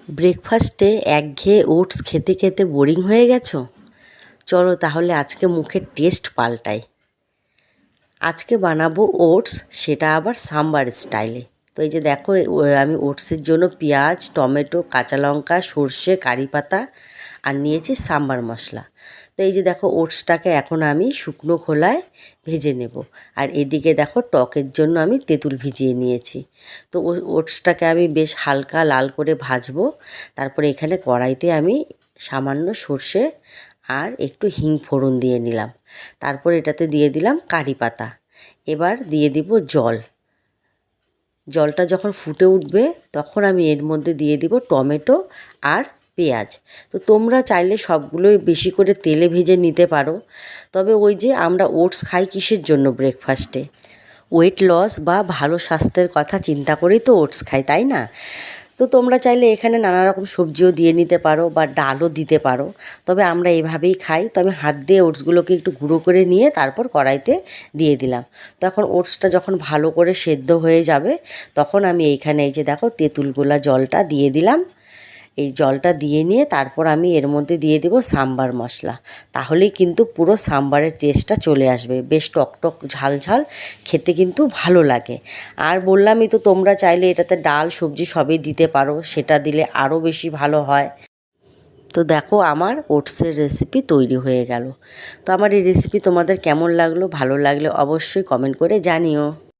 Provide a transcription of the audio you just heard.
ব্রেকফাস্টে একঘেয়ে ওটস খেতে খেতে বোরিং হয়ে গেছো? চলো তাহলে আজকে মুখের টেস্ট পাল্টাই। আজকে বানাবো ওটস, সেটা আবার সাম্বার স্টাইলে। তো এই যে দেখো, আমি ওটসের জন্য পেঁয়াজ, টমেটো, কাঁচা লঙ্কা, সর্ষে, কারি পাতা আর নিয়েছি সাম্বার মশলা। তো এই যে দেখো, ওটসটাকে এখন আমি শুকনো খোলায় ভেজে নেব। আর এদিকে দেখো, টকের জন্য আমি তেঁতুল ভিজিয়ে নিয়েছি। তো ওটসটাকে আমি বেশ হালকা লাল করে ভাজবো। তারপরে এখানে কড়াইতে আমি সামান্য সর্ষে আর একটু হিং ফোড়ন দিয়ে নিলাম। তারপর এটাতে দিয়ে দিলাম কারি পাতা। এবার দিয়ে দিব জল। জলটা যখন ফুটে উঠবে তখন আমি এর মধ্যে দিয়ে দিব টমেটো আর পেঁয়াজ। তো তোমরা চাইলে সবগুলোই বেশি করে তেলে ভেজে নিতে পারো। তবে ওই যে আমরা ওটস খাই কিসের জন্য ব্রেকফাস্টে? ওয়েট লস বা ভালো স্বাস্থ্যের কথা চিন্তা করেই তো ওটস খাই, তাই না? তো তোমরা চাইলে এখানে নানা রকম সবজিও দিয়ে নিতে পারো বা ডালও দিতে পারো। তবে আমরা এভাবেই খাই। তো আমি হাত দিয়ে ওটসগুলোকে একটু গুঁড়ো করে নিয়ে তারপর কড়াইতে দিয়ে দিলাম। তখন ওটসটা যখন ভালো করে সেদ্ধ হয়ে যাবে তখন আমি এইখানে এই যে দেখো, তেঁতুল গোলা জলটা দিয়ে দিলাম। এই জলটা দিয়ে নিয়ে তারপর আমি এর মধ্যে দিয়ে দেবো সাম্বার মশলা। তাহলেই কিন্তু পুরো সাম্বারের টেস্টটা চলে আসবে। বেশ টকটক ঝাল ঝাল, খেতে কিন্তু ভালো লাগে। আর বললামই তো, তোমরা চাইলে এটাতে ডাল সবজি সবই দিতে পারো, সেটা দিলে আরও বেশি ভালো হয়। তো দেখো, আমার ওটসের রেসিপি তৈরি হয়ে গেল। তো আমার এই রেসিপি তোমাদের কেমন লাগলো? ভালো লাগলে অবশ্যই কমেন্ট করে জানিও।